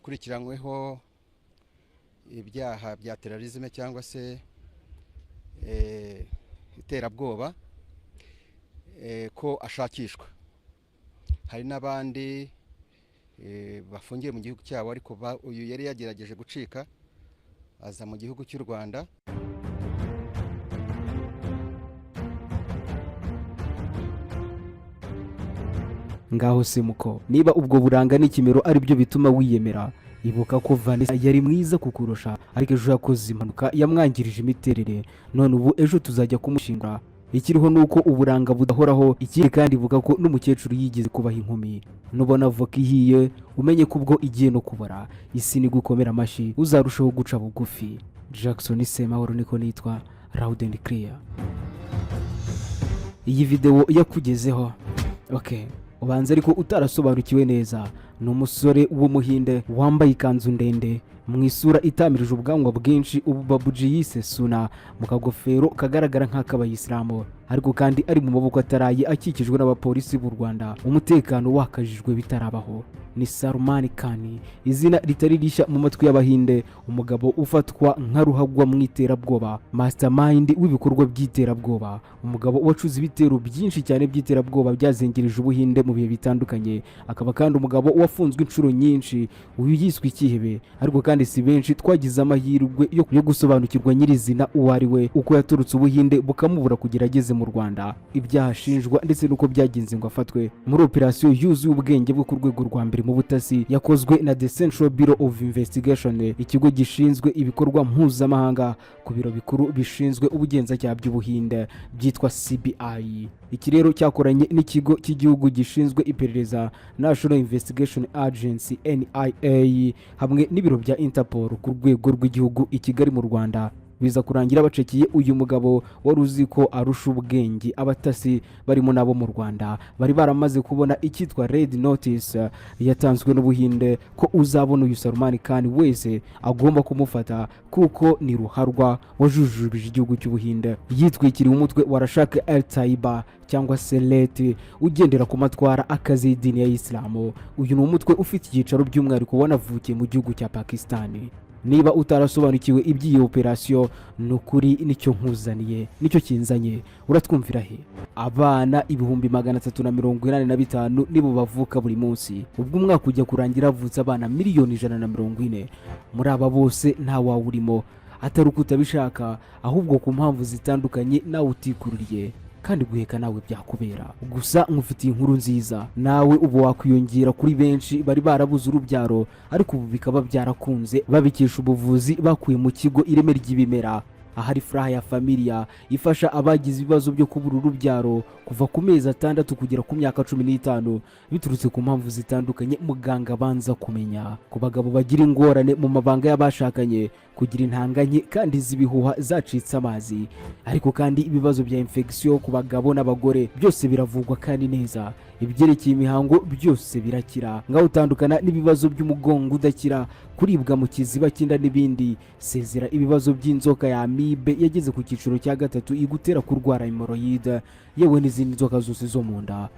ukurikiranyweho ibyaha bya terrorisme cyangwa se iterabwoba ko ashakishwa. Hari n'abandi bafungiye mu gihugu cyabo ariko uyu yari yagerageje gucika aza mu gihugu cy'u Rwanda. Ngaho simuko niba ubwo buranga n'ikimero ari byo bituma wiyemera, ibuka ko Vanessa yari mwiza kukurusha ariko ejo yakoze impanuka yamwangirije imiterere, none ubu ejo tuzajya kumushinga. Ikiriho nuko uburanga budahoraho, ikindi kandi ivuga ko n'umukecuru yigeze kubaha inkumi. Nubona voka ihiye umenye ko ubwo igiye no kubara, isi ni gukomera amashi uzarushaho guca bugufi. Jackson Semahoro niko nitwa, loud and clear. Iyi video yakugezeho ubanza ariko utarasobanukiwe neza. Ni umusore w'umuhinde wambaye ikanzu ndende, mu isura itamirije ubwanwa bwinshi, ubu babuji yise suna, mu kagofero kagaragara nk'akabayisilamu, ariko kandi ari mu maboko ataraye akikijwe n'abapolisi b'u Rwanda, umutekano wakajijwe bitarabaho. Ni Salman Khan, izina ritari rishya mu matwi y'abahinde, umugabo ufatwa nka ruhagwa mu iterabwoba, mastermind w'ibikorwa by'iterabwoba, umugabo wacuze ibitero byinshi cyane by'iterabwoba byazengereje ubuhinde mu bihe bitandukanye, akaba kandi umugabo wafunzwe inshuro nyinshi. Uyu yiswe ikihebe, ariko kandi si benshi twagize amahirwe yo gusobanukirwa nyirizina uwo ari we, uko yaturutse ubuhinde bukamubura kugera ageze mu Rwanda, ibyaha ashinjwa ndetse n'uko byagenze ngo afatwe muri operasiyo yuzuye ubwenge bwo ku rwego rwa mbere mu butasi yakozwe na The Central Bureau of Investigation, ikigo gishinzwe ibikorwa mpuzamahanga ku biro bikuru bishinzwe ubugenzacyaha by'ubuhinde byitwa CBI. Iki rero cyakoranye n'ikigo cy'igihugu gishinzwe iperereza National Investigation Agency NIA hamwe n'ibiro bya Interpol ku rwego rw'igihugu i Kigali mu Rwanda. Biza kurangira bacekiye uyu mugabo wari uzi ko arusha ubwenge abatasi barimo nabo mu Rwanda. Bari baramaze kubona icyitwa red notice yatanzwe n'ubuhinde ko uzabona uyu Salman Khan wese agomba kumufata kuko ni ruharwa wajujubije igihugu cy'ubuhinde, yitwikiriye umutwe wa Rashak al-Taiba cyangwa se leti, ugendera ku matwara akazi y'idini ya Islamu. Uyu ni umutwe ufite icyicaro by'umwihariko wanavukiye mu gihugu cya Pakistan. Niba utarasobanukiwe iby'iyi operasiyo, nukuri nicyo nkuzaniye, nicyo kinzanye. Uratwumvira he? Abana 385,000 nibo bavuka buri munsi, ubwo umwaka ujya kurangira havutse abana 140,000,000. Muri aba bose nta wawurimo, atari uko utabishaka, ahubwo ku mpamvu zitandukanye nawe utikururiye, kandi guheka nawe byakubera. Gusa nkufitiye inkuru nziza, nawe ubu wakwiyongera kuri benshi bari barabuze urubyaro ariko ubu bikaba byarakunze, babikisha ubuvuzi bakuye mu kigo Ireme ry'Ibimera, ahari Furaha ya Familia ifasha abagize ibibazo byo kubura urubyaro kuva ku mezi 6 kugera ku myaka 15 biturutse ku mpamvu zitandukanye muganga abanza kumenya. Ku bagabo bagira ingorane mu mabanga y'abashakanye, kugira intanganye kandi zibihuha zacitse amazi, ariko kandi ibibazo bya infection ku bagabo n'abagore byose biravugwa kandi neza. Ibyerekeye imihango byose birakira, ngaho utandukana n'ibibazo by'umugongo udakira, kuribwa mu kiziba cy'inda n'ibindi. Sezera ibibazo by'inzoka ya amibe yageze ku cyiciro cya 3 igutera kurwara hemorrhoid, yewe n'izindi nzoka zose zo mu nda.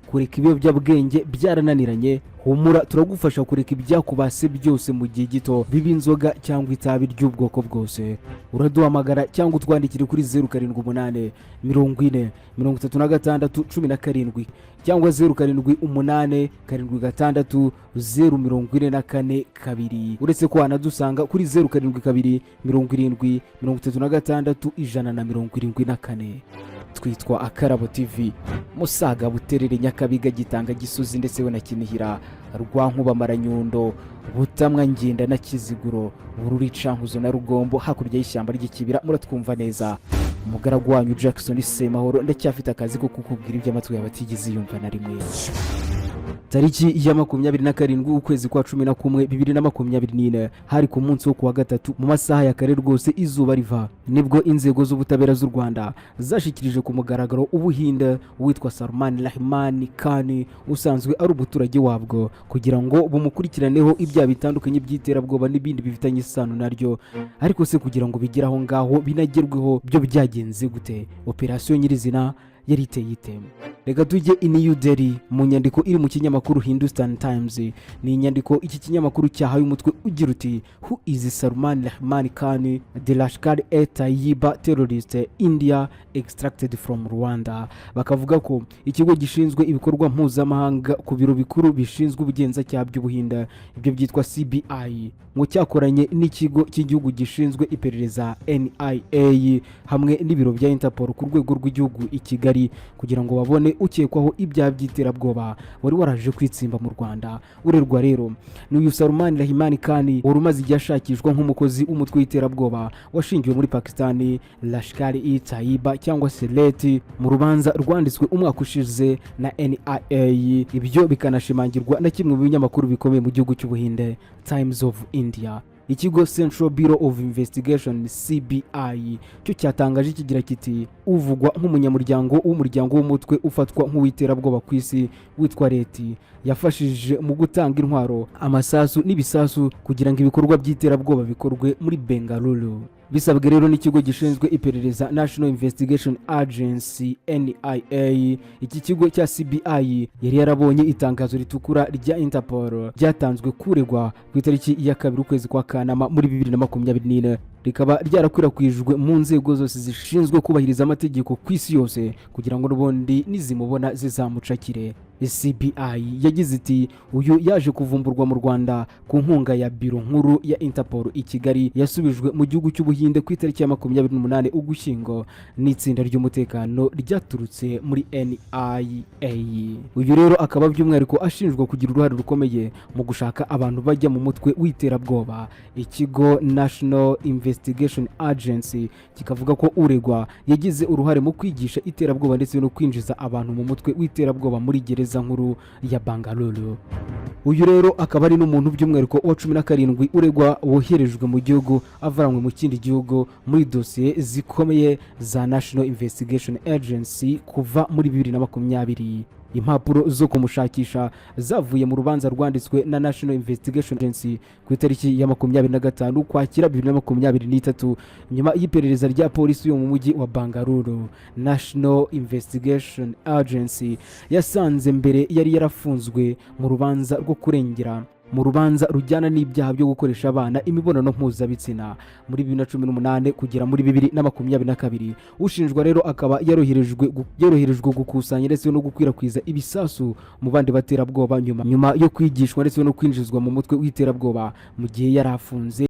Kureka ibiyobyabwenge byarananiranye, humura turagufasha kureka ibyakubase byose mu gihe gito, biba inzoga cyangwa itabi ry'ubwoko bwose. Uraduhamagara cyangwa utwandikire kuri 078 40 36 17 cyangwa 078 76 044 2. Uretse ko wanadusanga kuri 072 70 36 174. Twitwa Akarabo TV, Musaga Buterere Nyakabiga Gitanga Gisozi ndetse we na Kinihira, Rwankuba Maranyundo, Butamwa Ngenda na Kiziguro, Bururi Cankuzo na Rugombo hakurya y'ishyamba ry'Ikibira. Muratwumva neza. Umugaragu wanyu Jackson Semahoro ndacyafite akazi ko kukubwira iby'amatwi y'abatigeze yumva na rimwe. Tariki ya 27 ukwezi kwa 11 2024 hari ku munsi wo kuwa gatatu mu masaha ya kare rwose izuba riva, nibwo inzego z'ubutabera z'u Rwanda zashikirije ku mugaragaro ubuhinde witwa Salman Khan usanzwe ari umuturage wabwo, kugira ngo bumukurikiraneho ibyaha bitandukanye by'iterabwoba n'ibindi bifitanye isano naryo. Ariko se kugira ngo bigeraho ngaho binagerweho byo byagenze gute? Operasiyo nyirizina yari iteye ite. Reka tujye i New Delhi mu nyandiko iri mu kinyamakuru Hindustan Times. Ni inyandiko iki kinyamakuru cyahaye umutwe ugira uti Who is Salman Rahman Khan, the Lashkar-e-Taiba terrorist India extracted from Rwanda. Bakavuga ko ikigo gishinzwe ibikorwa mpuzamahanga ku biro bikuru bishinzwe ubugenzacyaha by'Ubuhinde, ibyo byitwa CBI, ngo cyakoranye n'ikigo cy'igihugu gishinzwe iperereza NIA hamwe n'ibiro bya Interpol ku rwego rw'igihugu i Kigali kugira ngo babone ukekwaho ibyaha by'iterabwoba wari waraje kwitsimba mu Rwanda. Urerwa rero ni uyu Salman Rahman Khan wari umaze igihe ashakishwa nk'umukozi w'umutwe w'iterabwoba washingiwe muri Pakistan, Lashkar-e-Taiba cyangwa se LET, mu rubanza rwanditswe umwaka ushize na NIA. Ibyo bikanashimangirwa na kimwe mu binyamakuru bikomeye mu gihugu cy'Ubuhinde, Times of India. Ikigo Central Bureau of Investigation CBI cyo cyatangaje kigira kiti uvugwa nk'umunyamuryango w'umuryango w'umutwe ufatwa nk'uwiterabwoba ku isi witwa Leti yafashije mu gutanga intwaro, amasasu n'ibisasu kugira ngo ibikorwa by'iterabwoba bikorwe muri Bengaluru. Bisabwe rero n'ikigo gishinzwe iperereza National Investigation Agency NIA. Iki kigo cya CBI yari yarabonye itangazo ritukura rya Interpol ryatanzwe kuregwa ku itariki ya 2 ukwezi kwa Kanama muri 2024, rikaba ryarakwirakwijwe mu nzego zose zishinzwe kubahiriza amategeko ku isi yose kugira ngo n'ubundi nizimubona zizamucakire. CBI yagize iti uyu yaje kuvumburwa mu Rwanda ku nkunga ya biro nkuru ya Interpol i Kigali yasubijwe mu gihugu cy'Ubuhinde ku itariki ya 28 Ugushyingo n'itsinda ry'umutekano ryaturutse muri NIA. Uyu rero akaba by'umwihariko ashinjwa kugira uruhare rukomeye mu gushaka abantu bajya mu mutwe w'iterabwoba. Ikigo National Investigation Agency kikavuga ko uregwa yagize uruhare mu kwigisha iterabwoba ndetse no kwinjiza abantu mu mutwe w'iterabwoba muri gereza nkuru ya Bangalore. Uyu rero akaba ari n'umuntu by'umwihariko wa 17 uregwa woherejwe mu gihugu avaranywe mu kindi gihugu muri dosiye zikomeye za National Investigation Agency kuva muri 2020. Impapuro zo kumushakisha zavuye mu rubanza rwanditswe na National Investigation Agency ku itariki ya 25 Ukwakira 2023 nyuma y'iperereza rya polisi yo mu mujyi wa Bangalore. National Investigation Agency yasanze mbere yari yarafunzwe mu rubanza rwo kurengera mu rubanza rujyana n'ibyaha byo gukoresha abana imibonano mpuzabitsina muri 2018 kugera muri 2022. Ushinjwa rero akaba yaroherejwe gukusanya ndetse no gukwirakwiza ibisasu mu bandi baterabwoba nyuma yo kwigishwa ndetse no kwinjizwa mu mutwe w'iterabwoba mu gihe yari afunze.